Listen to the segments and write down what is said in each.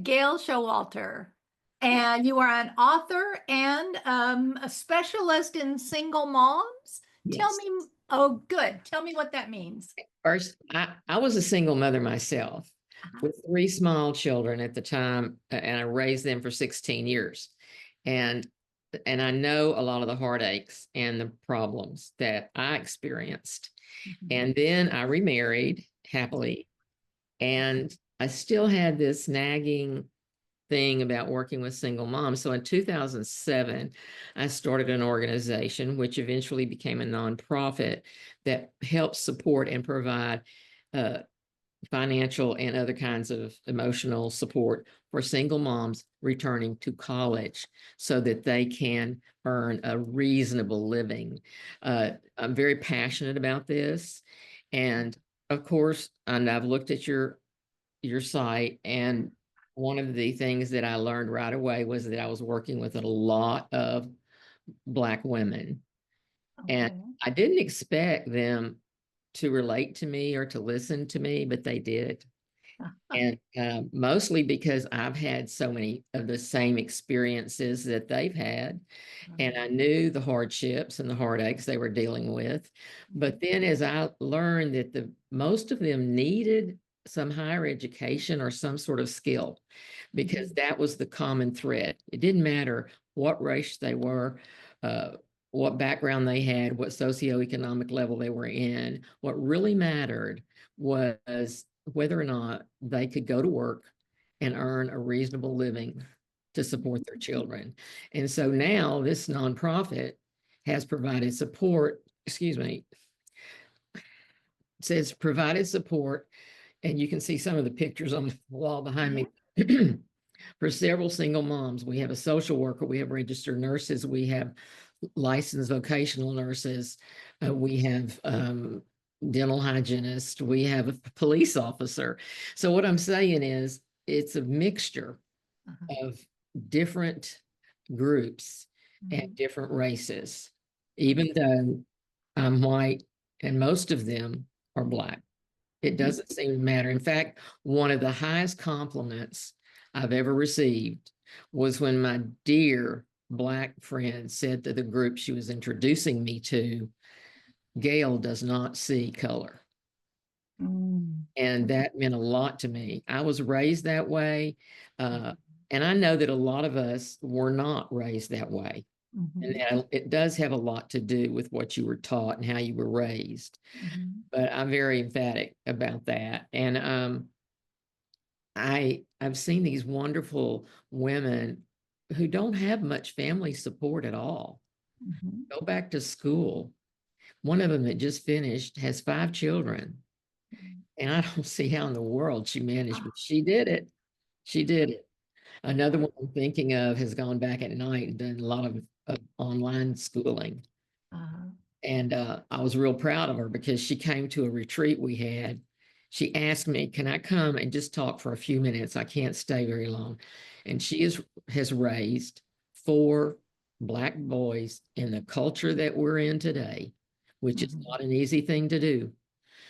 Gail Showalter, and you are an author and a specialist in single moms. Tell Yes. me, oh, good. Tell me what that means. First, I was a single mother myself Uh-huh. with three small children at the time, and I raised them for 16 years. And I know a lot of the heartaches and the problems that I experienced. Mhm. And then I remarried happily, and I still had this nagging thing about working with single moms. So in 2007, I started an organization which eventually became a nonprofit that helps support and provide uh, financial and other kinds of emotional support for single moms returning to college so that they can earn a reasonable living. I'm very passionate about this. And of course, and I've looked at your site, and one of the things that I learned right away was that I was working with a lot of Black women, and Okay. I didn't expect them to relate to me or to listen to me, but they did. And mostly because I've had so many of the same experiences that they've had. And I knew the hardships and the heartaches they were dealing with. But then as I learned that the most of them needed some higher education or some sort of skill, because that was the common thread. It didn't matter what race they were, uh, what background they had, what socioeconomic level they were in. What really mattered was whether or not they could go to work and earn a reasonable living to support their children. And so now this nonprofit has provided support, excuse me, says provided support, and you can see some of the pictures on the wall behind Yeah. me. For several single moms, we have a social worker, we have registered nurses, we have licensed vocational nurses, we have dental hygienist, we have a police officer. So what I'm saying is it's a mixture Uh-huh. of different groups and Mhm. different races, even though I'm white and most of them are Black. It Mhm. doesn't seem to matter. In fact, one of the highest compliments I've ever received was when my dear Black friend said to the group she was introducing me to, Gail does not see color. Mm. And that meant a lot to me. I was raised that way. Uh, and I know that a lot of us were not raised that way. And Mhm. that it does have a lot to do with what you were taught and how you were raised. Mhm. But I'm very emphatic about that. And I've seen these wonderful women who don't have much family support at all Mhm. go back to school. One of them that just finished has five children, Mhm. and I don't see how in the world she managed, but she did it. She did it. Another one I'm thinking of has gone back at night and done a lot of online schooling. Uh-huh. And I was real proud of her because she came to a retreat we had. She asked me, "Can I come and just talk for a few minutes? I can't stay very long." And has raised four Black boys in the culture that we're in today, which is Mhm. not an easy thing to do.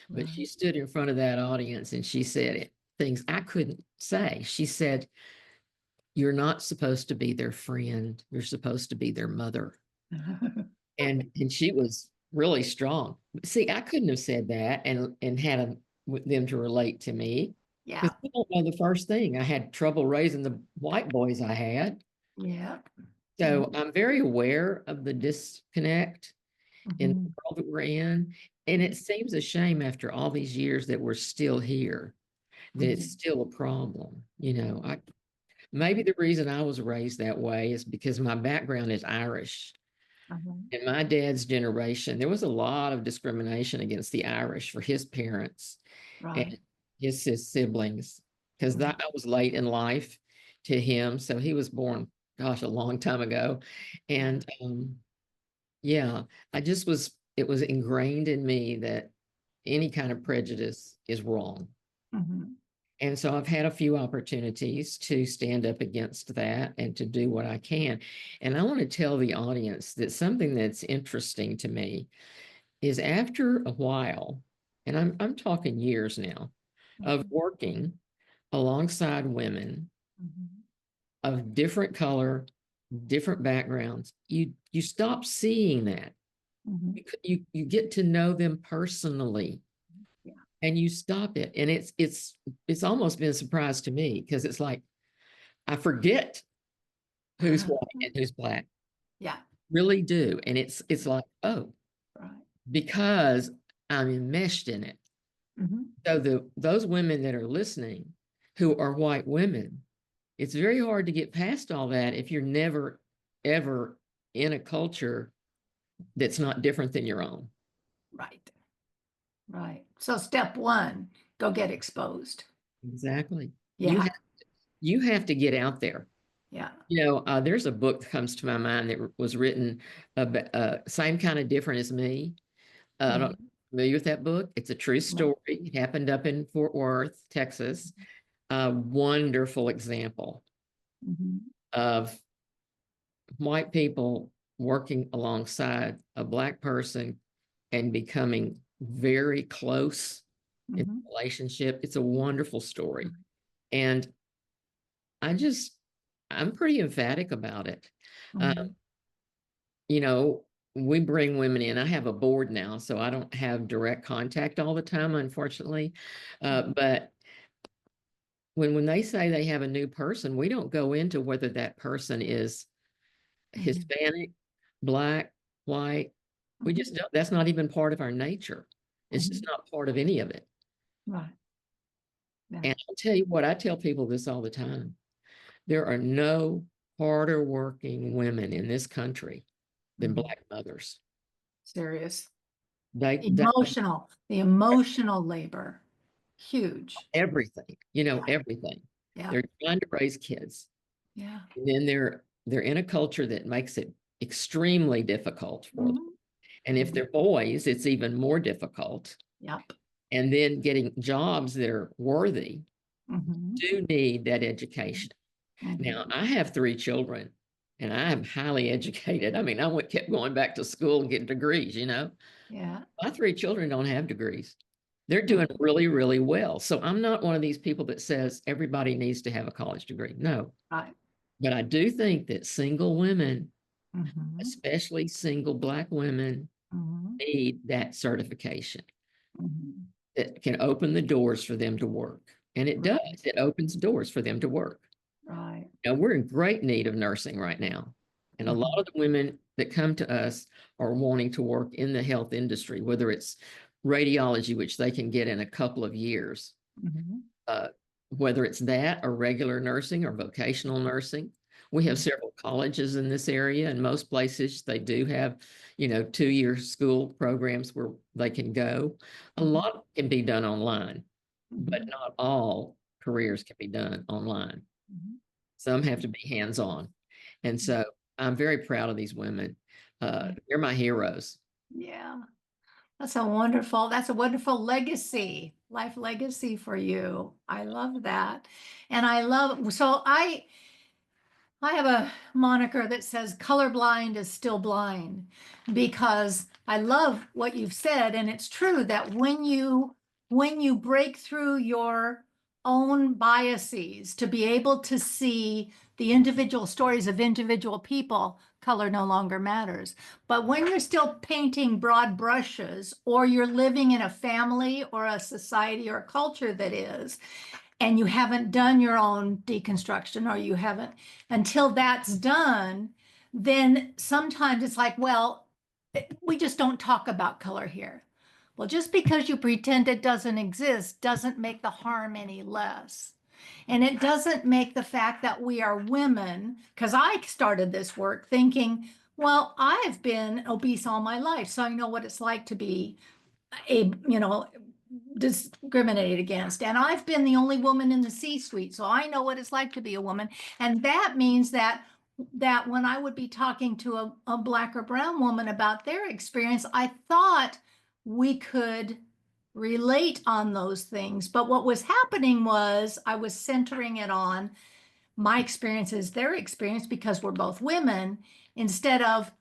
But she Right. stood in front of that audience and she said things I couldn't say. She said, "You're not supposed to be their friend. You're supposed to be their mother." And she was really strong. See, I couldn't have said that and had with them to relate to me because Yeah. they don't know the first thing. I had trouble raising the white boys I had. Yeah. So Mhm. I'm very aware of the disconnect in the Mhm. world that we're in. And it seems a shame after all these years that we're still here, that it's Mhm. still a problem. Maybe the reason I was raised that way is because my background is Irish. Uh-huh. In my dad's generation, there was a lot of discrimination against the Irish for his parents and Right. his siblings, because Mhm. that I was late in life to him. So he was born, gosh, a long time ago. And yeah, it was ingrained in me that any kind of prejudice is wrong. Mhm. And so I've had a few opportunities to stand up against that and to do what I can. And I want to tell the audience that something that's interesting to me is after a while, and I'm talking years now, of Mhm. working alongside women of different color, different backgrounds, you stop seeing that. You get to know them personally, Yeah. and you stop it. And it's almost been a surprise to me, because it's like I forget who's white and who's black. Yeah. Really do. And it's like, oh, Right. because I'm enmeshed in it. So those women that are listening who are white women, it's very hard to get past all that if you're never ever in a culture that's not different than your own. Right. Right. So step one, go get exposed. Exactly. Yeah. You have to get out there. Yeah. There's a book that comes to my mind that was written about same kind of different as me. I don't familiar with that book. It's a true story. It happened up in Fort Worth, Texas. A wonderful example of white people working alongside a black person and becoming very close in the relationship. It's a wonderful story. And I just, I'm pretty emphatic about it. You know, we bring women in. I have a board now, so I don't have direct contact all the time, unfortunately. But when they say they have a new person, we don't go into whether that person is Hispanic, black, white. We just don't, that's not even part of our nature. It's just not part of any of it. Right. Yeah. And I'll tell you what, I tell people this all the time. There are no harder working women in this country than black mothers. Serious. They The emotional labor, huge. everything, everything. Yeah. They're trying to raise kids. Yeah. And then they're in a culture that makes it extremely difficult for them. And if they're boys, it's even more difficult. Yep. And then getting jobs that are worthy do need that education. Now, I have 3 children and I am highly educated. I mean, kept going back to school and getting degrees, Yeah. My 3 children don't have degrees. They're doing really, really well. So I'm not one of these people that says everybody needs to have a college degree. No. Right. But I do think that single women, especially single black women, need that certification that can open the doors for them to work. And it does. It opens doors for them to work. Right. Now, we're in great need of nursing right now. And a lot of the women that come to us are wanting to work in the health industry, whether it's radiology, which they can get in a couple of years, whether it's that or regular nursing or vocational nursing. We have several colleges in this area, and most places they do have, 2-year school programs where they can go. A lot can be done online, but not all careers can be done online. Some have to be hands-on. And so I'm very proud of these women. They're my heroes. Yeah. That's a wonderful legacy, life legacy for you. I love that. And I have a moniker that says colorblind is still blind, because I love what you've said. And it's true that when you break through your own biases to be able to see the individual stories of individual people, color no longer matters. But when you're still painting broad brushes, or you're living in a family or a society or a culture that is, and you haven't done your own deconstruction, or you haven't, until that's done, then sometimes it's like, well, we just don't talk about color here. Well, just because you pretend it doesn't exist doesn't make the harm any less. And it doesn't make the fact that we are women, because I started this work thinking, well, I've been obese all my life, so I know what it's like to be discriminated against. And I've been the only woman in the C-suite, so I know what it's like to be a woman. And that means that when I would be talking to a black or brown woman about their experience, I thought we could relate on those things. But what was happening was I was centering it on my experience their experience, because we're both women, instead of,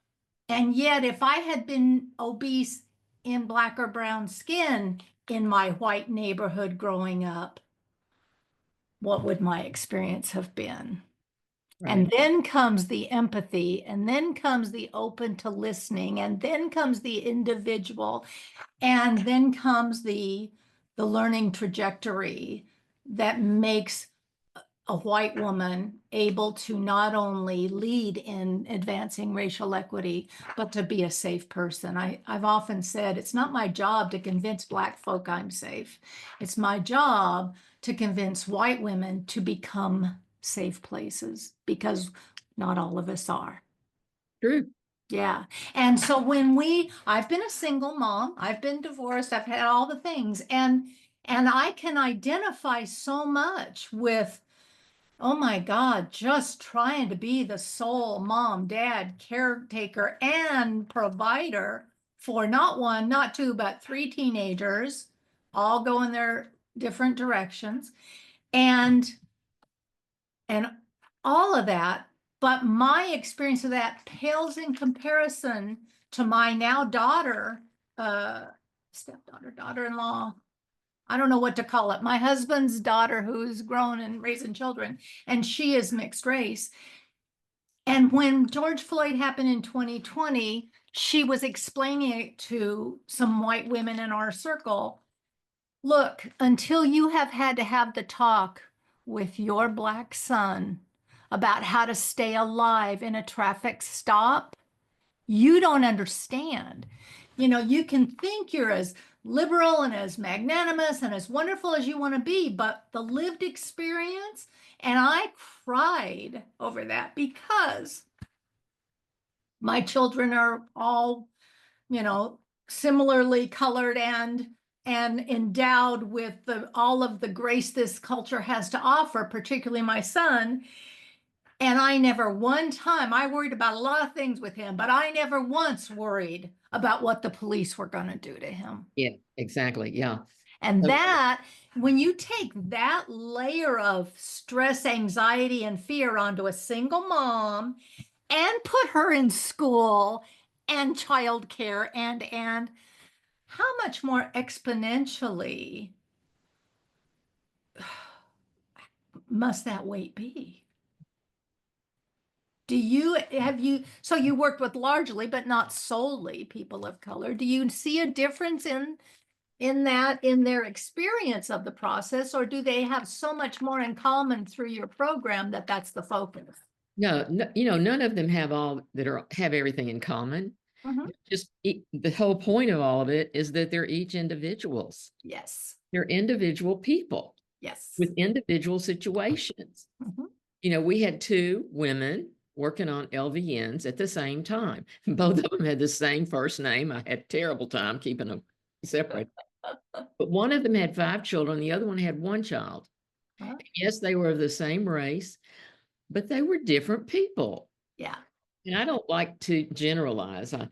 and yet if I had been obese in black or brown skin in my white neighborhood growing up, what would my experience have been? Right. And then comes the empathy, and then comes the open to listening, and then comes the individual, and then comes the learning trajectory that makes a white woman able to not only lead in advancing racial equity, but to be a safe person. I've often said it's not my job to convince Black folk I'm safe. It's my job to convince white women to become safe places because not all of us are. True. Yeah. And so I've been a single mom, I've been divorced, I've had all the things, and I can identify so much with, oh my God, just trying to be the sole mom, dad, caretaker, and provider for not one, not two, but three teenagers, all going their different directions. And all of that, but my experience of that pales in comparison to my now daughter, stepdaughter, daughter-in-law. I don't know what to call it. My husband's daughter, who's grown and raising children, and she is mixed race. And when George Floyd happened in 2020, she was explaining it to some white women in our circle. Look, until you have had to have the talk with your Black son about how to stay alive in a traffic stop, you don't understand. You know, you can think you're as liberal and as magnanimous and as wonderful as you want to be, but the lived experience, and I cried over that because my children are all, you know, similarly colored and endowed with all of the grace this culture has to offer, particularly my son. And I never one time, I worried about a lot of things with him, but I never once worried about what the police were going to do to him. Yeah, exactly. Yeah. And So, that, when you take that layer of stress, anxiety, and fear onto a single mom and put her in school and childcare and how much more exponentially must that weight be? So you worked with largely, but not solely people of color. Do you see a difference in that, in their experience of the process, or do they have so much more in common through your program that that's the focus? no, no, none of them have everything in common. Mhm. The whole point of all of it is that they're each individuals. Yes. They're individual people Yes. with individual situations. Mhm. We had two women working on LVNs at the same time. Both of them had the same first name. I had a terrible time keeping them separate. But one of them had 5 children, the other one had one child. Huh? Yes, they were of the same race, but they were different people. Yeah. And I don't like to generalize. I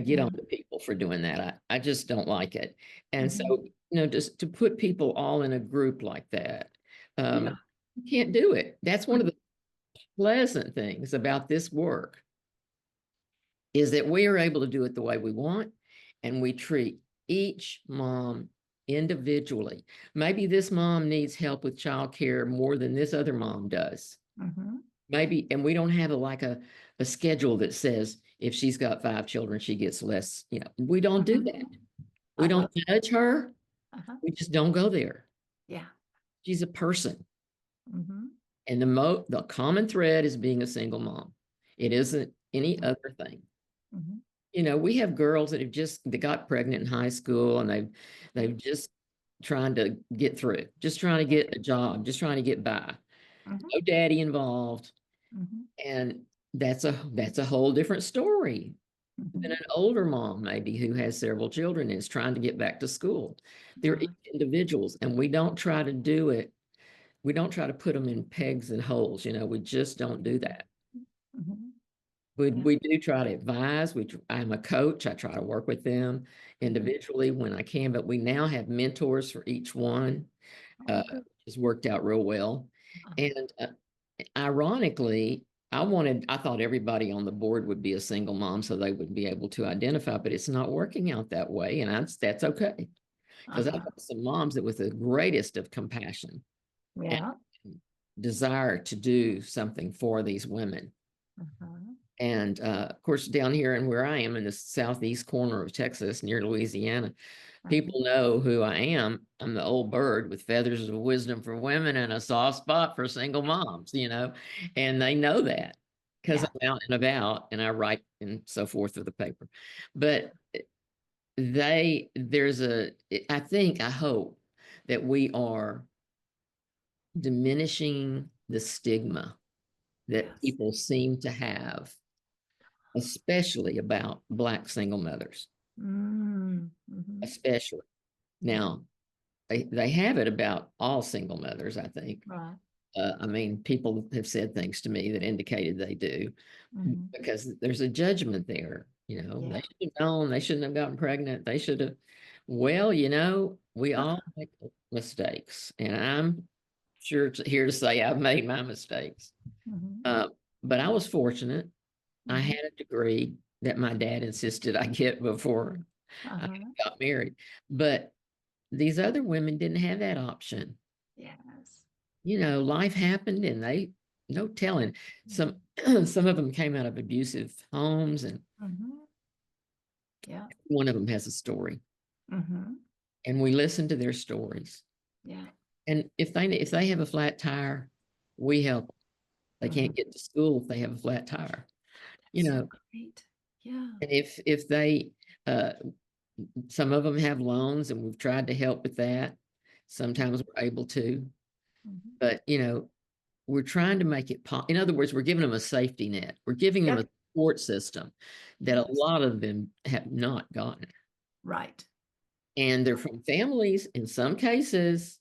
get Yeah. on to people for doing that. I just don't like it. And so, Mhm. just to put people all in a group like that, Yeah. you can't do it. That's one of the pleasant things about this work is that we are able to do it the way we want, and we treat each mom individually. Maybe this mom needs help with childcare more than this other mom does. Mhm. Maybe, and we don't have a schedule that says if she's got 5 children, she gets less. We don't do that. Mhm. We I don't love judge her. Uh-huh. We just don't go there. Yeah. She's a person. Mhm. And the common thread is being a single mom. It isn't any other thing. Mhm. We have girls that got pregnant in high school, and they've just trying to get through, just trying to get a job, just trying to get by. Mhm. No daddy involved. Mhm. And that's a whole different story than Mhm. an older mom, maybe, who has several children and is trying to get back to school. They're Uh-huh. individuals, and we don't try to do it. We don't try to put them in pegs and holes. We just don't do that. Mhm. We, Yeah. we do try to advise. I'm a coach. I try to work with them individually when I can, but we now have mentors for each one. Oh, good. It's worked out real well. Uh-huh. And ironically, I thought everybody on the board would be a single mom so they would be able to identify, but it's not working out that way. And that's okay. Because I've Uh-huh. got some moms that with the greatest of compassion and Yeah. desire to do something for these women. Uh-huh. And of course, down here and where I am in the southeast corner of Texas, near Louisiana, Uh-huh. people know who I am. I'm the old bird with feathers of wisdom for women and a soft spot for single moms, and they know that because Yeah. I'm out and about and I write and so forth for the paper. But I think, I hope that we are diminishing the stigma that Yes. people seem to have, especially about Black single mothers, Mm. Mm-hmm. especially. Yeah. Now, they have it about all single mothers, I think. Right. I mean, people have said things to me that indicated they do Mm-hmm. because there's a judgment there. They Yeah. should have known, they shouldn't have gotten pregnant. They should have, well, we all make mistakes. And I'm sure here to say I've made my mistakes. Mm-hmm. Uh, but I was fortunate. I Mm-hmm. had a degree that my dad insisted I get before I Uh-huh. got married. But these other women didn't have that option. Yes. Life happened and no telling. Some some of them came out of abusive homes, and Mm-hmm. Yeah. one of them has a story. Mm-hmm. And we listen to their stories. Yeah. And if they have a flat tire, we help them. They Mm-hmm. can't get to school if they have a flat tire. You That's so know, great. Yeah. and if they uh some of them have loans and we've tried to help with that. Sometimes we're able to, Mm-hmm. but we're trying to make it in other words, we're giving them a safety net. We're giving them a Yep. support system that a Yes. lot of them have not gotten. Right. And they're from families, in some cases,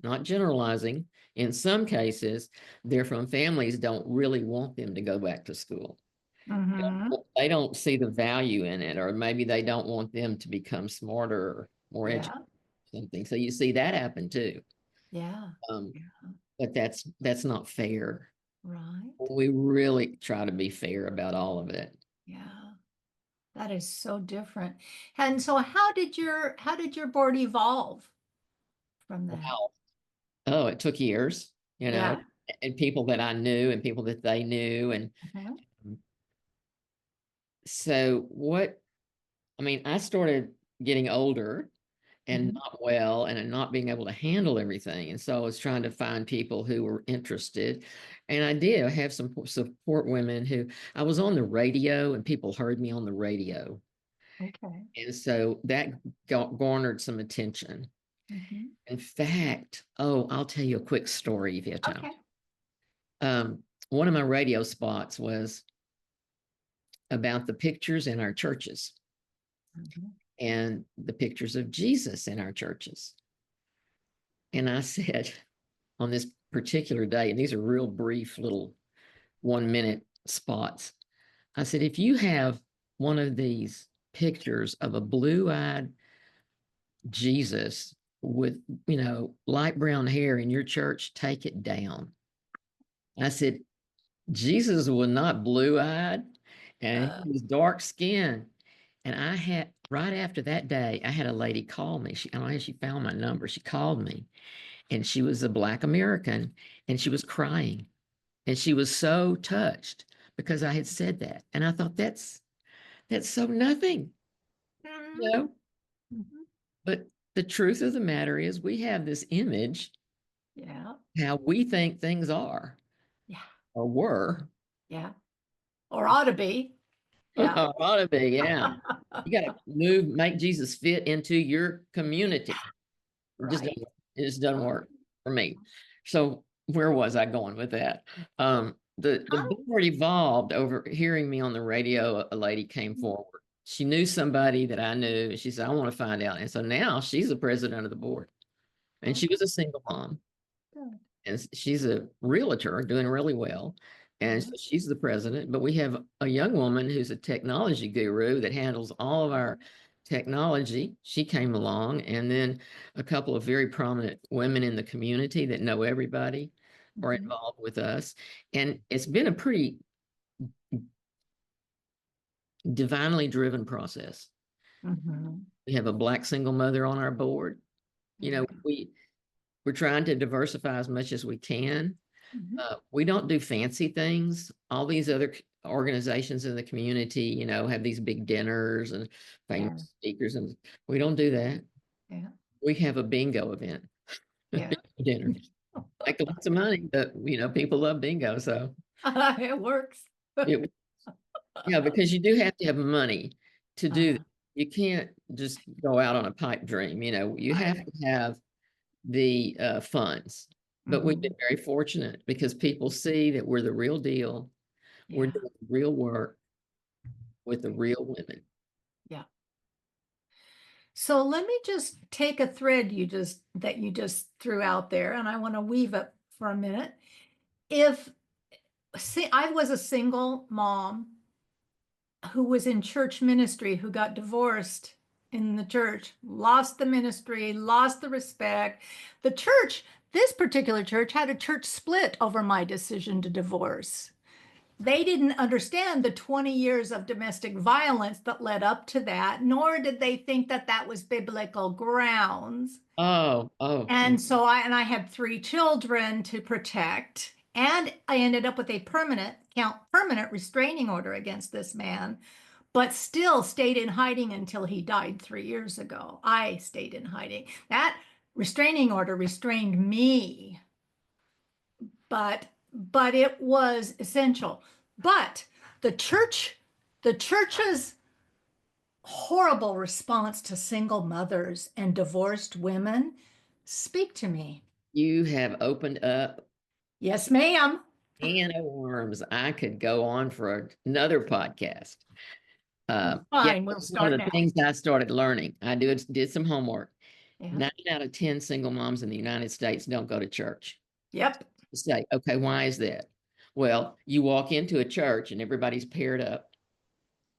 not generalizing, in some cases, they're from families don't really want them to go back to school. Mm-hmm. They don't see the value in it, or maybe they don't want them to become smarter or more educated, Yeah. something. So you see that happen too. Yeah. Um, Yeah. but that's not fair. Right. We really try to be fair about all of it. Yeah. That is so different. And so how did your board evolve from that? Wow. Oh, it took years, Yeah. and people that I knew and people that they knew. And Uh-huh. so I mean, I started getting older and Mhm. not well and not being able to handle everything. And so I was trying to find people who were interested. And I did have some support women who I was on the radio and people heard me on the radio. Okay. And so that garnered some attention. Mhm. In fact, I'll tell you a quick story if you have time. Okay. One of my radio spots was about the pictures in our churches Mhm. and the pictures of Jesus in our churches. And I said on this particular day, and these are real brief little 1 minute spots, I said, if you have one of these pictures of a blue-eyed Jesus with, light brown hair in your church, take it down. I said, Jesus was not blue-eyed and Uh, he was dark skinned. And I had right after that day, I had a lady call me. I don't know how she found my number. She called me and she was a Black American and she was crying. And she was so touched because I had said that. And I thought that's so nothing, you mhm. know. Mhm. But the truth of the matter is we have this image Yeah. how we think things are Yeah. or were. Yeah. Or ought to be. Yeah. Ought to be, yeah. You got to make Jesus fit into your community. It just Right. doesn't, it just doesn't Right. work for me. So where was I going with that? The How- board evolved over hearing me on the radio. A lady came forward. She knew somebody that I knew. She said, I want to find out. And so now she's the president of the board. And she Okay. was a single mom. Good. And she's a realtor doing really well. And so Uh-huh. she's the president, but we have a young woman who's a technology guru that handles all of our technology. She came along, and then a couple of very prominent women in the community that know everybody are Mhm. involved with us. And it's been a pretty divinely driven process. Mhm. We have a Black single mother on our board. You know, Okay. we're trying to diversify as much as we can. Mhm. We don't do fancy things. All these other organizations in the community, have these big dinners and famous Yeah, speakers, and we don't do that. yeah, We have a bingo event, yeah. dinner. Make lots of money, but people love bingo, so It works. it, yeah, because you do have to have money to do that. Uh, You can't just go out on a pipe dream, you have I, to have the funds. But we've been mhm, very fortunate because people see that we're the real deal. We're yeah, doing real work with the real women. yeah. So let me just take a thread that you just threw out there, and I want to weave it for a minute. If See, I was a single mom who was in church ministry who got divorced in the church, lost the ministry, lost the respect. The church, this particular church, had a church split over my decision to divorce. They didn't understand the 20 years of domestic violence that led up to that, nor did they think that that was biblical grounds. Oh, And so I had 3 children to protect, and I ended up with a permanent restraining order against this man, but still stayed in hiding until he died 3 years ago. I stayed in hiding. That restraining order restrained me, but it was essential. But the church's horrible response to single mothers and divorced women speak to me. you have opened up Yes, ma'am. a can of worms. I could go on for another podcast. Yeah, Fine, we'll one start of the now. things I started learning. I did some homework. Yeah. 9 out of 10 single moms in the United States don't go to church. Yep. Say, okay, why is that? Well, you walk into a church and everybody's paired up,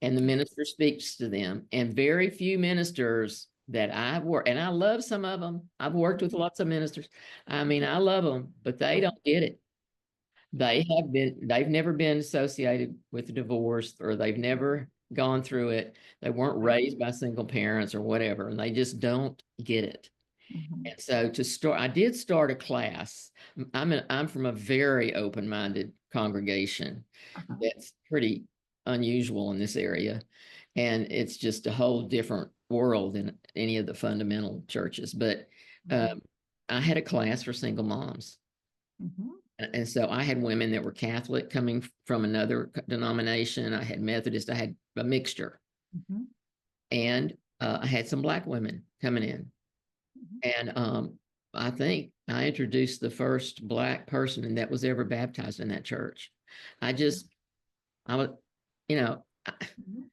and the minister speaks to them. And very few ministers that I've worked, and I love some of them. I've worked with lots of ministers. I mean, I love them, but they don't get it. They've never been associated with a divorce, or they've never gone through it. They weren't raised by single parents or whatever, and they just don't get it. Mhm. And so I did start a class. I'm from a very open-minded congregation Uh-huh. that's pretty unusual in this area. And it's just a whole different world than any of the fundamental churches. But Mhm. um, I had a class for single moms. Mhm. And so I had women that were Catholic coming from another denomination. I had Methodist. I had a mixture. Mhm. And I had some Black women coming in. Mhm. And I think I introduced the first Black person that was ever baptized in that church. I just, I was, you know, Mhm.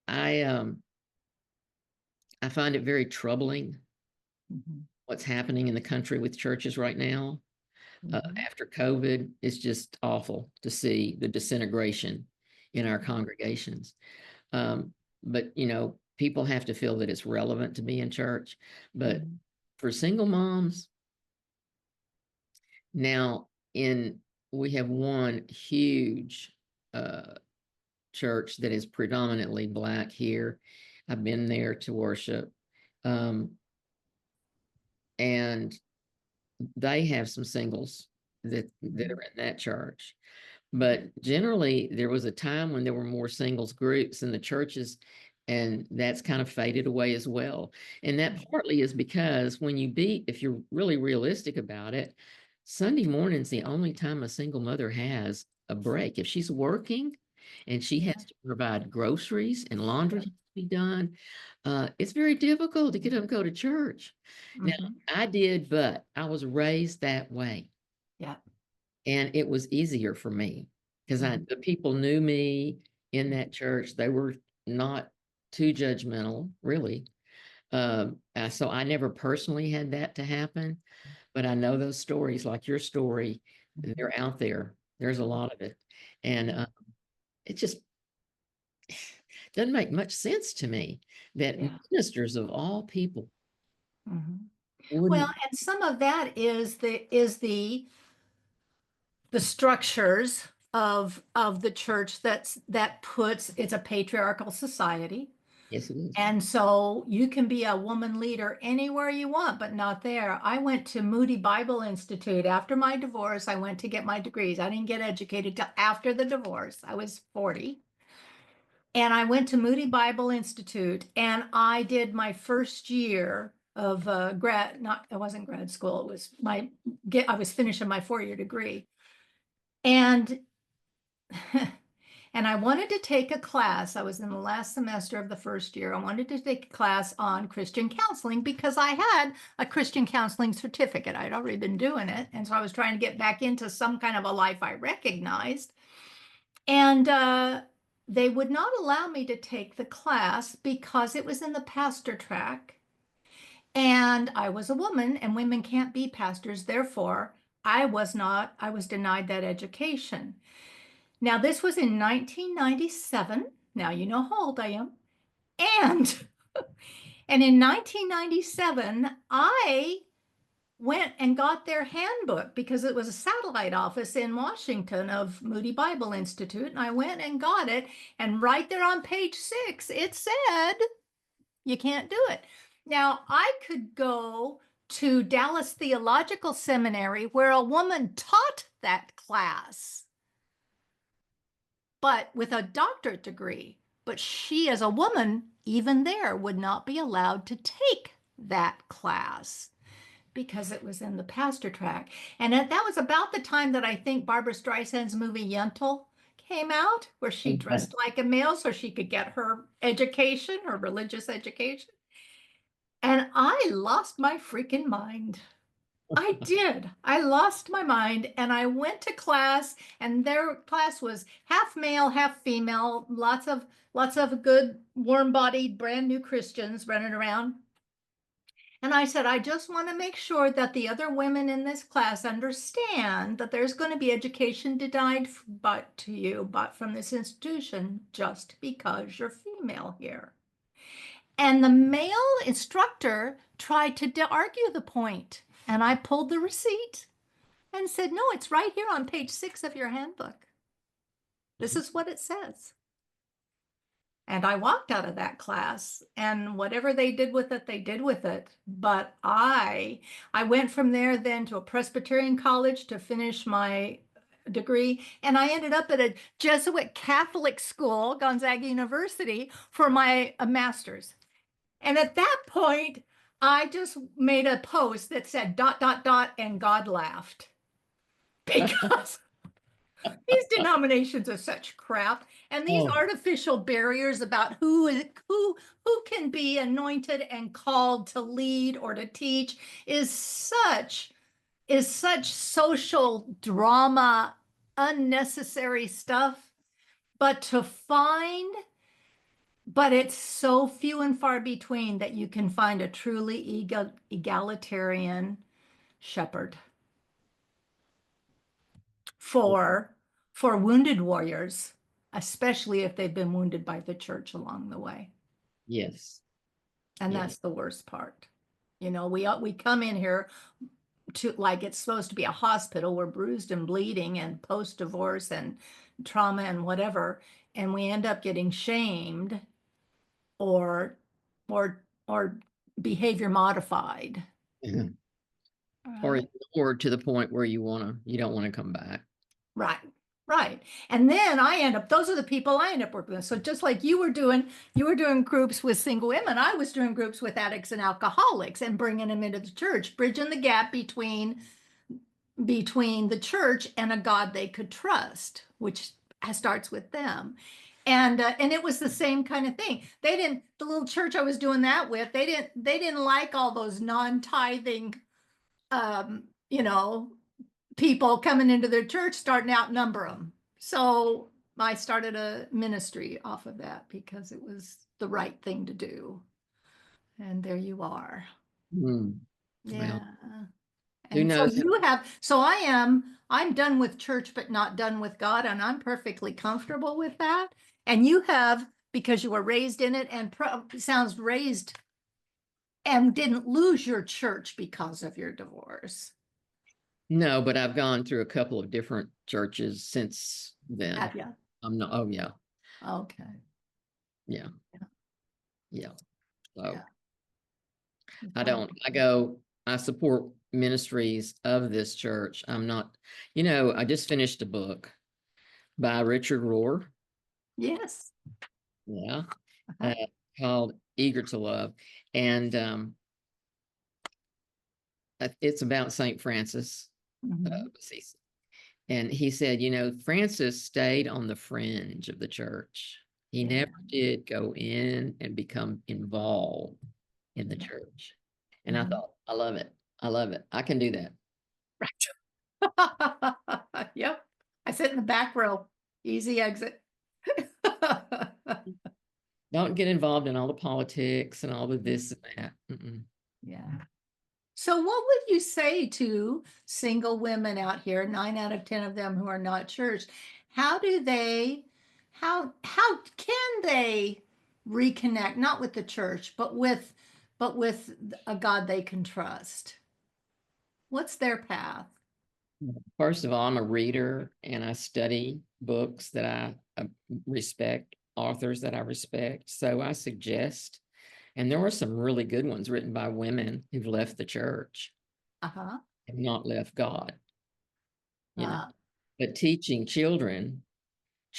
I I find it very troubling Mhm. what's happening in the country with churches right now. Mhm. After COVID, it's just awful to see the disintegration in our Mhm. congregations. But people have to feel that it's relevant to be in church. But Mhm. for single moms, now in we have one huge uh, church that is predominantly Black here. I've been there to worship. Um, and they have some singles that Mhm. are in that church. But generally, there was a time when there were more singles groups in the churches, and that's kind of faded away as well. And that partly is because if you're really realistic about it, Sunday morning's the only time a single mother has a break. If she's working and she Yeah. has to provide groceries and laundry to be done, it's very difficult to get them to go to church. Now, Mhm. I did, but I was raised that way. Yeah. And it was easier for me because Mhm. the people knew me in that church. They were not too judgmental, really. So I never personally had that to happen, but I know those stories, like your story, Mhm. they're out there. There's a lot of it. And it just doesn't make much sense to me that Yeah. ministers of all people Mhm. Well, wouldn't. and some of that is the structures of the church that puts it's a patriarchal society. Yes, it is. And so you can be a woman leader anywhere you want, but not there. I went to Moody Bible Institute after my divorce. I went to get my degrees. I didn't get educated till after the divorce. I was 40. And I went to Moody Bible Institute and I did my first year of it wasn't grad school. It was I was finishing my 4-year degree. And and I wanted to take a class. I was in the last semester of the first year. I wanted to take a class on Christian counseling because I had a Christian counseling certificate. I'd already been doing it. And so I was trying to get back into some kind of a life I recognized. And they would not allow me to take the class because it was in the pastor track. And I was a woman, and women can't be pastors. Therefore, I was denied that education. Now, this was in 1997. Now you know how old I am. And and in 1997, I went and got their handbook because it was a satellite office in Washington of Moody Bible Institute. And I went and got it. And right there on page 6, it said, you can't do it. Now, I could go to Dallas Theological Seminary where a woman taught that class, but with a doctorate degree. But she, as a woman, even there, would not be allowed to take that class because it was in the pastor track. And that was about the time that I think Barbara Streisand's movie Yentl came out, where she Okay. dressed like a male so she could get her education, her religious education. And I lost my freaking mind. I did. I lost my mind and I went to class and their class was half male, half female, lots of good warm-bodied brand new Christians running around. And I said, I just want to make sure that the other women in this class understand that there's going to be education denied to you, but from this institution just because you're female here. And the male instructor tried to argue the point, and I pulled the receipt and said, no, it's right here on page 6 of your handbook. This is what it says. And I walked out of that class, and whatever they did with it, they did with it. But I went from there then to a Presbyterian college to finish my degree, and I ended up at a Jesuit Catholic school, Gonzaga University, for my master's. And at that point, I just made a post that said ... and God laughed because these denominations are such crap, and these Oh, artificial barriers about who can be anointed and called to lead or to teach is such social drama, unnecessary stuff. But it's so few and far between that you can find a truly egalitarian shepherd for wounded warriors, especially if they've been wounded by the church along the way. yes. And Yes. that's the worst part. We come in here to like it's supposed to be a hospital. We're bruised and bleeding and post-divorce and trauma and whatever, and we end up getting shamed or or behavior modified. Or Right. or to the point where you don't want to come back. Right. Right. And then those are the people I end up working with. So just like you were doing groups with single women, I was doing groups with addicts and alcoholics and bringing them into the church, bridging the gap between the church and a God they could trust, which starts with them. And it was the same kind of thing. The little church I was doing that with, they didn't like all those non-tithing, um, you know, people coming into their church starting to outnumber them. So I started a ministry off of that because it was the right thing to do. And there you are. Hmm. Yeah. Well, who And so knows? I'm done with church, but not done with God. And I'm perfectly comfortable with that. And you have, because you were raised in it and sounds raised and didn't lose your church because of your divorce. No, but I've gone through a couple of different churches since then. Have you? I'm not, oh yeah, Okay. yeah. Yeah. So Yeah. I support ministries of this church. I'm not, I just finished a book by Richard Rohr. Yes. Yeah. Uh-huh. Uh, called Eager to Love. And it's about St. Francis Mhm. of Assisi. And he said, Francis stayed on the fringe of the church. He Yeah. never did go in and become involved in the Yeah. church. And I Mhm. thought, I love it. I love it. I can do that. Yep. I sit in the back row. Easy exit. Don't get involved in all the politics and all the this and that. Mm-mm. Yeah. So what would you say to single women out here, 9 out of 10 of them who are not church? How do they, how can they reconnect, not with the church, but with a God they can trust? What's their path? First of all, I'm a reader and I study books that I respect, authors that I respect. So I suggest, and there were some really good ones written by women who've left the church Uh-huh. and not left God, you know. Uh, But teaching children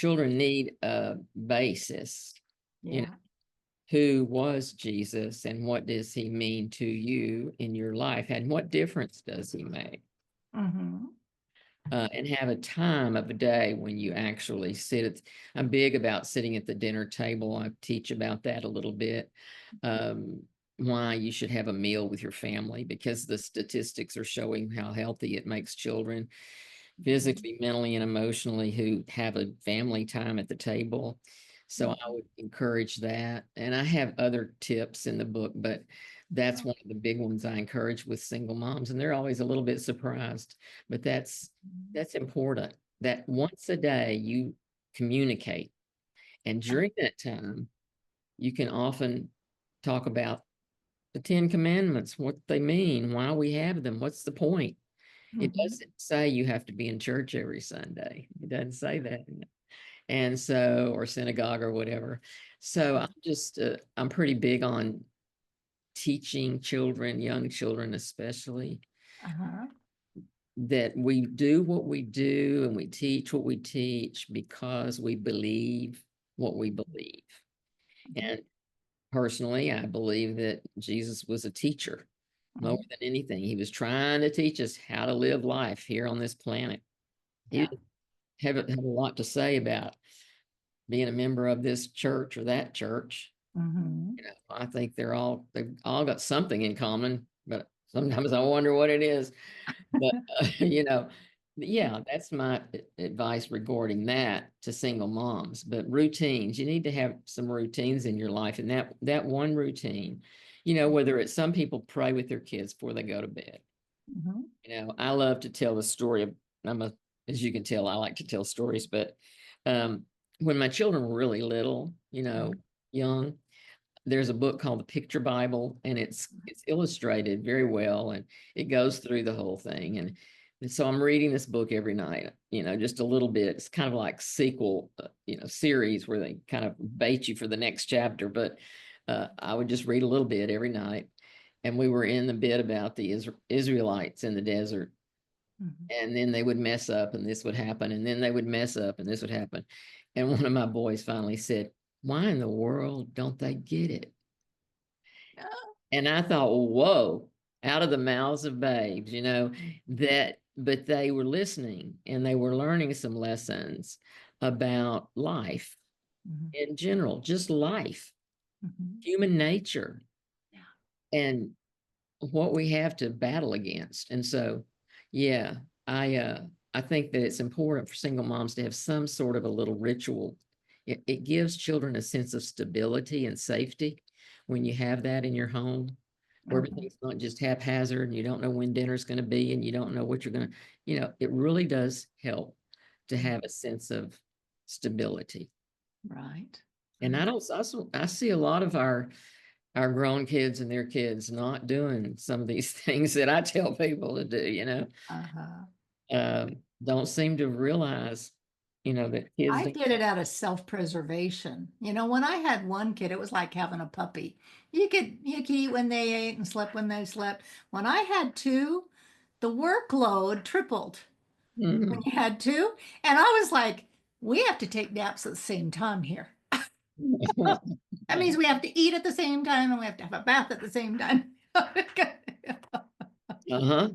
need a basis, you know, yeah. who was Jesus and what does he mean to you in your life and what difference does he make? Mm-hmm. And have a time of a day when you actually I'm big about sitting at the dinner table. I teach about that a little bit. Um, why you should have a meal with your family because the statistics are showing how healthy it makes children physically, mentally, and emotionally who have a family time at the table. So I would encourage that. And I have other tips in the book, but that's one of the big ones I encourage with single moms. And they're always a little bit surprised, but that's important that once a day you communicate. And during that time, you can often talk about the 10 Commandments, what they mean, why we have them, what's the point. It Mm-hmm. doesn't say you have to be in church every Sunday. It doesn't say that. And so, or synagogue or whatever. So I'm pretty big on teaching children, young children especially, Uh-huh. that we do what we do and we teach what we teach because we believe what we believe. And personally, I believe that Jesus was a teacher more than anything. He was trying to teach us how to live life here on this planet. He Yeah. didn't have a lot to say about being a member of this church or that church. Mm-hmm. I think they've all got something in common, but sometimes I wonder what it is. But yeah, that's my advice regarding that to single moms. But routines, you need to have some routines in your life, and that one routine, whether it's some people pray with their kids before they go to bed. Mm-hmm. I love to tell the story of, as you can tell, I like to tell stories, but um, when my children were really little, young, there's a book called the Picture Bible, and it's illustrated very well, and it goes through the whole thing. And so I'm reading this book every night, just a little bit. It's kind of like sequel, series where they kind of bait you for the next chapter, but I would just read a little bit every night. And we were in the bit about the Israelites in the desert, Mm-hmm. and then they would mess up and this would happen, and then they would mess up and this would happen. And one of my boys finally said, why in the world don't they get it? And I thought, whoa, out of the mouths of babes, but they were listening and they were learning some lessons about life Mm-hmm. in general, just life, Mm-hmm. human nature, Yeah. and what we have to battle against. And so, yeah, I think that it's important for single moms to have some sort of a little ritual. It gives children a sense of stability and safety when you have that in your home, where Mm-hmm. everything's not just haphazard and you don't know when dinner's going to be and you don't know what you're going to, it really does help to have a sense of stability. Right. And Right. I see a lot of our grown kids and their kids not doing some of these things that I tell people to do, Uh-huh. don't seem to realize, that kids I do. did it out of self-preservation. When I had one kid, it was like having a puppy. You could eat when they ate and slept when they slept. When I had two, the workload tripled when Mhm. you had two. And I was like, we have to take naps at the same time here. That means we have to eat at the same time and we have to have a bath at the same time. Uh-huh.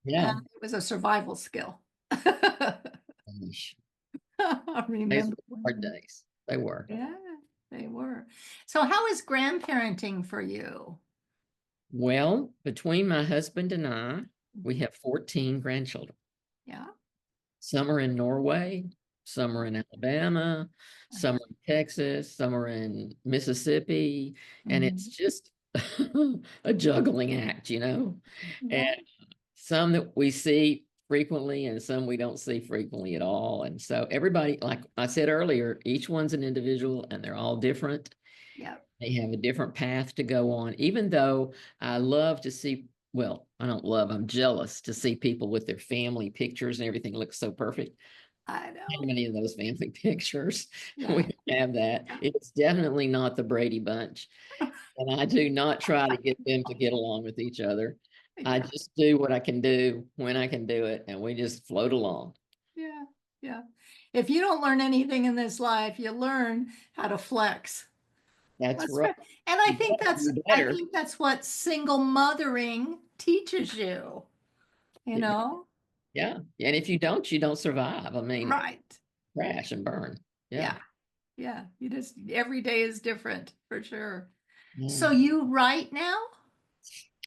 Yeah. It was a survival skill. I Gosh. Those remember were hard when. days. They were. Yeah, they were. So how is grandparenting for you? Well, between my husband and I, we Mhm. have 14 grandchildren. Yeah. Some are in Norway, some are in Alabama, some Uh-huh. are in Texas, some are in Mississippi, and it's Mhm. just a juggling act, And Yeah. some that we see frequently and some we don't see frequently at all. And so everybody, like I said earlier, each one's an individual and they're all different. Yeah. They have a different path to go on, even though I love to see, well, I don't love, I'm jealous to see people with their family pictures and everything looks so perfect. I How know. many of those family pictures? We Yeah. don't have that. Yeah. It's definitely not the Brady Bunch. And I do not try to get them to get along with each other. I Yeah. just do what I can do when I can do it, and we just float along. Yeah. Yeah. If you don't learn anything in this life, you learn how to flex. That's That's right. right. And I You think better. that's You I better. think that's what single mothering teaches you, you It- know? Yeah. And if you don't survive. I mean, Right. crash and burn. Yeah. Yeah. Yeah. You just every day is different for sure. Yeah. So you write now?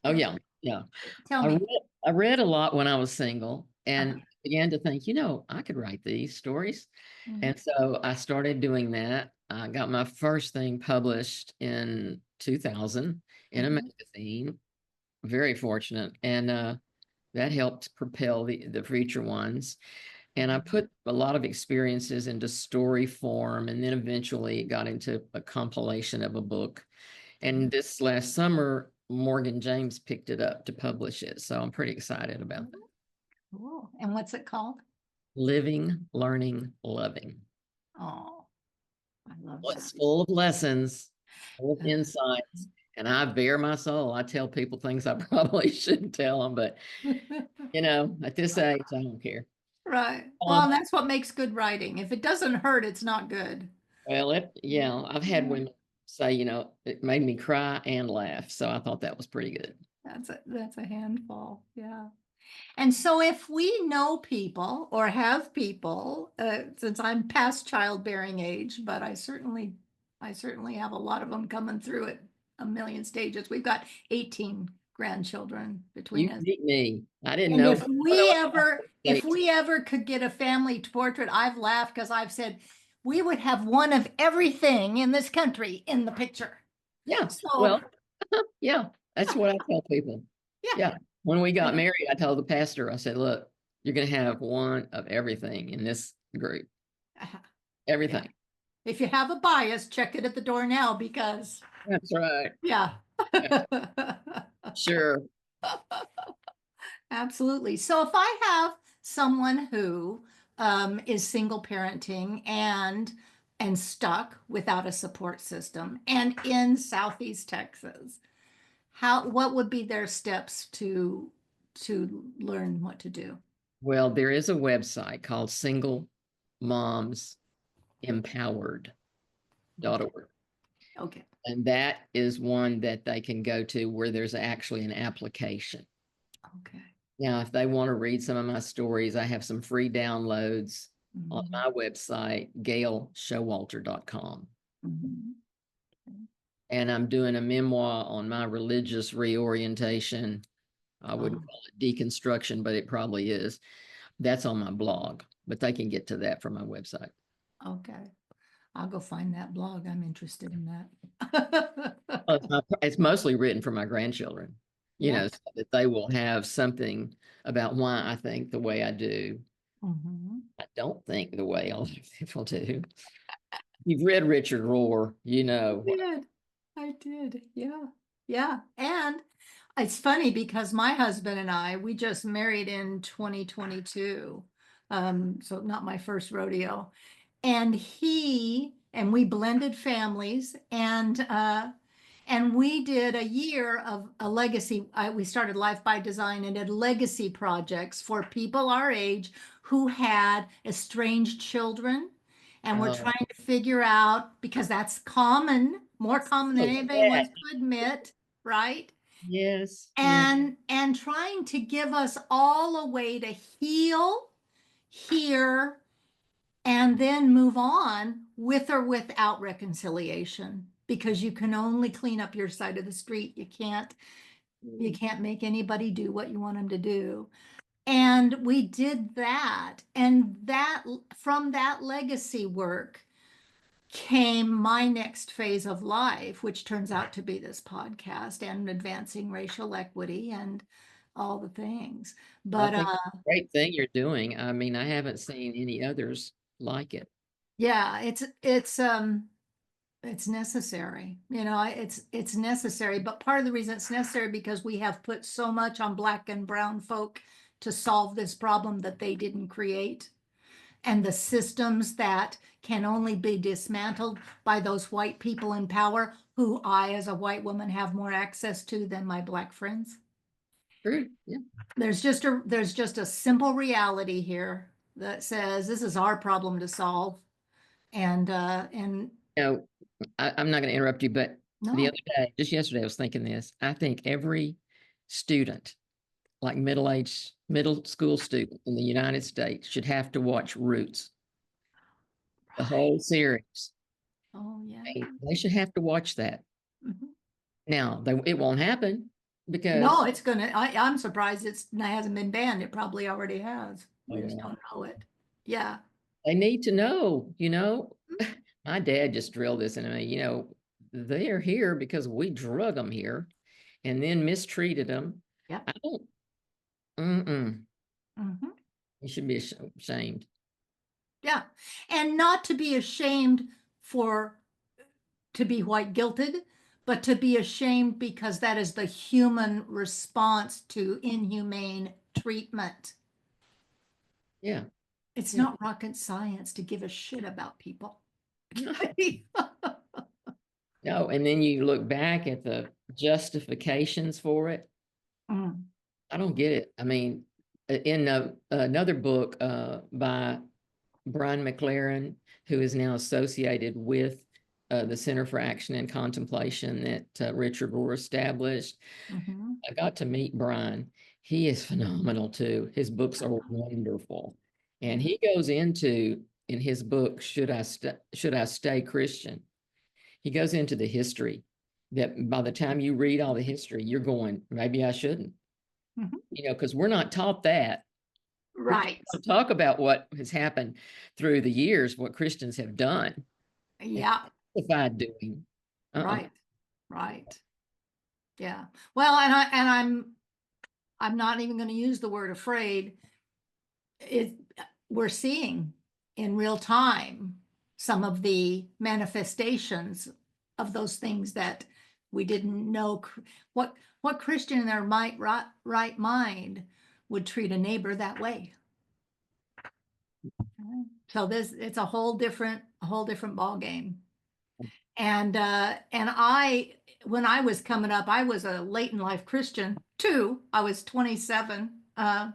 Oh, yeah. Yeah. Tell I read, me. I read a lot when I was single Uh-huh. and began to think, I could write these stories. Mhm. And so I started doing that. I got my first thing published in 2000 in a Mhm. magazine. Very fortunate. And that helped propel the future ones. And I Mhm. put a lot of experiences into story form. And then eventually it got into a compilation of a book. And this last summer, Morgan James picked it up to publish it. So I'm pretty excited about that. Cool. And what's it called? Living, learning, loving. Oh, I love Well, that. it's full of lessons, full of insights. And I bare my soul. I tell people things I probably shouldn't tell them, but at this age, I don't care. Right. Well, Um, and that's what makes good writing. If it doesn't hurt, it's not good. yeah, I've had Yeah. women say, it made me cry and laugh. So I thought that was pretty good. That's a handful. Yeah. And so if we know people or have people, since I'm past childbearing age, but I certainly have a lot of them coming through at a million stages. We've got 18 grandchildren between You us. beat me. I didn't And know. if I don't know we what ever, if date. we ever could get a family portrait, I've laughed because I've said we would have one of everything in this country in the picture. Yeah. So Well, yeah, that's what I tell people. yeah, Yeah. When we got yeah, married, I told the pastor, I said, look, you're going to have one of everything in this group. yeah. Everything. If you have a bias, check it at the door now because That's right. yeah. Yeah, sure. Absolutely. So if I have someone who is single parenting and stuck without a support system and in Southeast Texas, what would be their steps to learn what to do? Well, there is a website called singlemomsempowered.org. Okay. And that is one that they can go to where there's actually an application. Okay. Now, if they want to read some of my stories, I have some free downloads on Mhm. my website, gailshowalter.com. Mhm. And I'm doing a memoir on my religious reorientation. I wouldn't Oh, call it deconstruction, but it probably is. That's on my blog, but they can get to that from my website. okay. I'll go find that blog. I'm interested in that. Oh, it's mostly written for my grandchildren, Yeah. so that they will have something about why I think the way I do. Mhm. I don't think the way other people do. You've read Richard Rohr, you know. Did. I did. Yeah. Yeah. And it's funny because my husband and I, we just married in 2022. So not my first rodeo. And we blended families, and we did a year of a legacy. We started Life by Design and did legacy projects for people our age who had estranged children. And we're Oh, trying to figure out, because that's common, more common than oh, anybody yeah. wants to admit, right? Yes, yeah. And trying to give us all a way to heal, hear, and then move on with or without reconciliation, because you can only clean up your side of the street. You can't make anybody do what you want them to do. And we did that, and that from that legacy work came my next phase of life, which turns out to be this podcast and advancing racial equity and all the things. I But think it's a great thing you're doing. I mean, I haven't seen any others like it. yeah, it's necessary. It's necessary, but part of the reason it's necessary because we have put so much on Black and brown folk to solve this problem that they didn't create. And the systems that can only be dismantled by those white people in power, who I, as a white woman, have more access to than my Black friends. True. Yeah. There's just a simple reality here that says this is our problem to solve. And No, I'm not going to interrupt you, but the no, other day, just yesterday, I was thinking this. I think every student, like middle school student in the United States, should have to watch Roots, the whole series. oh yeah. They should have to watch that. Mhm. Now, it won't happen No, because it's gonna, I'm surprised it hasn't been banned. It probably already has. We just oh, don't know it. Yeah. they need to know, Mhm. my dad just drilled this into me, they're here because we drug them here and then mistreated them. Yep. I don't, mm-mm, Mhm. you should be ashamed. Yeah. And not to be ashamed for to be white guilted, but to be ashamed because that is the human response to inhumane treatment. Yeah. It's Yeah. not rocket science to give a shit about people. No, and then you look back at the justifications for it. Mm, I don't get it. I mean, in another book by Brian McLaren, who is now associated with the Center for Action and Contemplation that Richard Rohr established. mhm. I got to meet Brian. He is phenomenal too. His books are wonderful. And Yeah. he goes into in his book, Should I Stay Christian? He goes into the history that by the time you read all the history, you're going, maybe I shouldn't, Mhm. because we're not taught that. We Right. don't talk about what has happened through the years, what Christians have done and Yeah. justified doing. Right. Right. Yeah. Well, and I'm not even going to use the word afraid. It We're seeing in real time some of the manifestations of those things that we didn't know. What Christian in their right mind would treat a neighbor that way? So it's a whole different ball game. And when I was coming up, I was a late in life Christian too. I was 27, and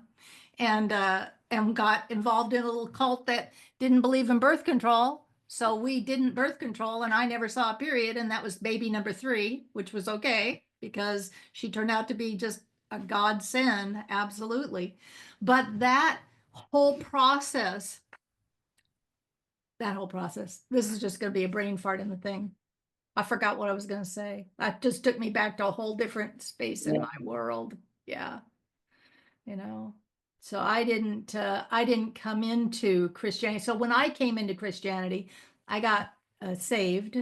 got involved in a little cult that didn't believe in birth control. So we didn't birth control, and I never saw a period, and that was baby number 3, which was okay because she turned out to be just a godsend, absolutely. But whole process, this is just going to be a brain fart in the thing. I forgot what I was going to say. That just took me back to a whole different space in Yeah. my world. Yeah. you know so I didn't come into Christianity. So when I came into Christianity, I got saved,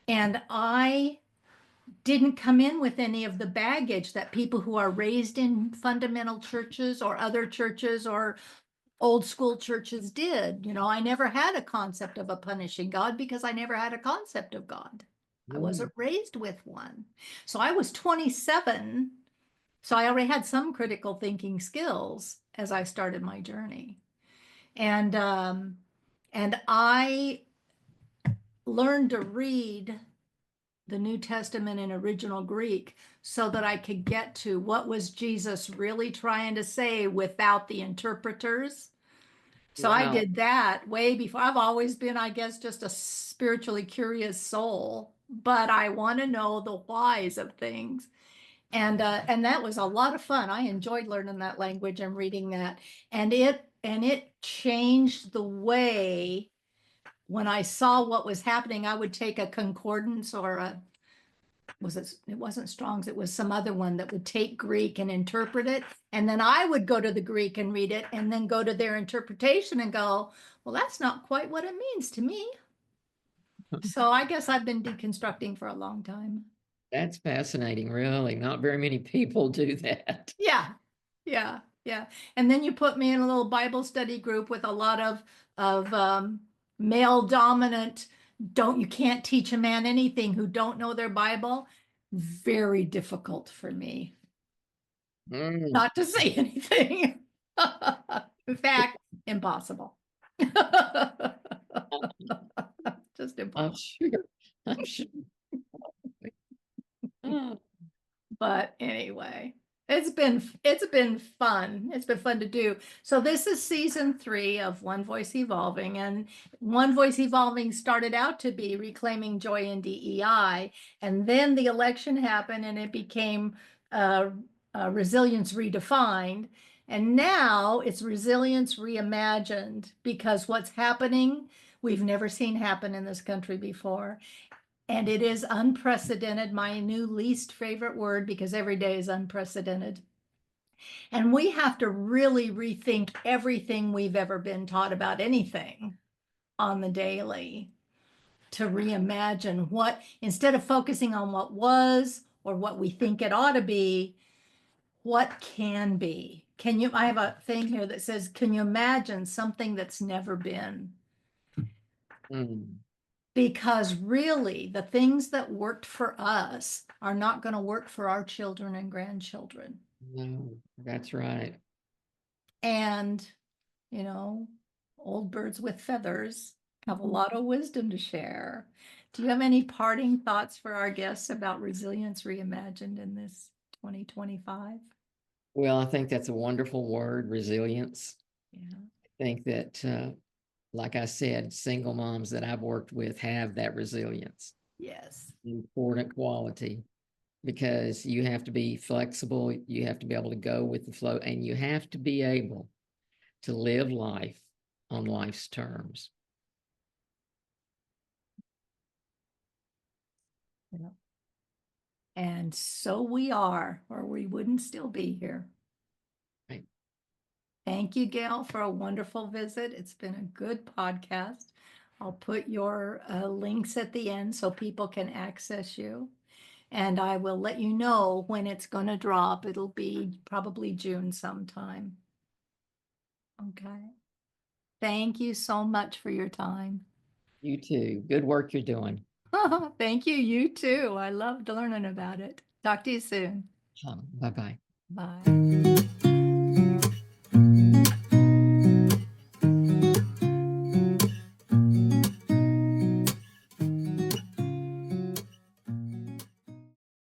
and I didn't come in with any of the baggage that people who are raised in fundamental churches or other churches or old school churches did. I never had a concept of a punishing God because I never had a concept of God. I Yeah. wasn't raised with one. So I was 27. So I already had some critical thinking skills as I started my journey. And I learned to read the New Testament in original Greek so that I could get to what was Jesus really trying to say without the interpreters. So I Wow. did that way before. I've always been, I guess, just a spiritually curious soul, but I want to know the whys of things. And that was a lot of fun. I enjoyed learning that language and reading that. And it changed the way when I saw what was happening, I would take a concordance or it wasn't Strong's, it was some other one that would take Greek and interpret it. And then I would go to the Greek and read it and then go to their interpretation and go, well, that's not quite what it means to me. So I guess I've been deconstructing for a long time. That's fascinating, really. Not very many people do that. Yeah, yeah, yeah. And then you put me in a little Bible study group with a lot of male dominant, you can't teach a man anything who don't know their Bible. Very difficult for me Mm, not to say anything. In fact, impossible. Just I'm impossible. sure. I'm sure. Oh, But anyway, it's been fun. It's been fun to do. So this is season 3 of One Voice Evolving, and One Voice Evolving started out to be reclaiming joy in DEI, and then the election happened, and it became uh, resilience redefined, and now it's resilience reimagined because what's happening we've never seen happen in this country before. And it is unprecedented, my new least favorite word, because every day is unprecedented. And we have to really rethink everything we've ever been taught about anything on the daily to reimagine what, instead of focusing on what was or what we think it ought to be, what can be. I have a thing here that says, can you imagine something that's never been? mm, Because really, the things that worked for us are not going to work for our children and grandchildren. no, that's right. And, you know, old birds with feathers have a lot of wisdom to share. Do you have any parting thoughts for our guests about resilience reimagined in this 2025? Well, I think that's a wonderful word, resilience. Yeah. I think that, like I said, single moms that I've worked with have that resilience, Yes. important quality, because you have to be flexible, you have to be able to go with the flow, and you have to be able to live life on life's terms. Yeah. And so we are, or we wouldn't still be here. Right. Thank you, Gail, for a wonderful visit. It's been a good podcast. I'll put your links at the end so people can access you. And I will let you know when it's going to drop. It'll be probably June sometime. Okay. Thank you so much for your time. You too. Good work you're doing. Thank you. You too. I loved learning about it. Talk to you soon. Bye bye. Bye.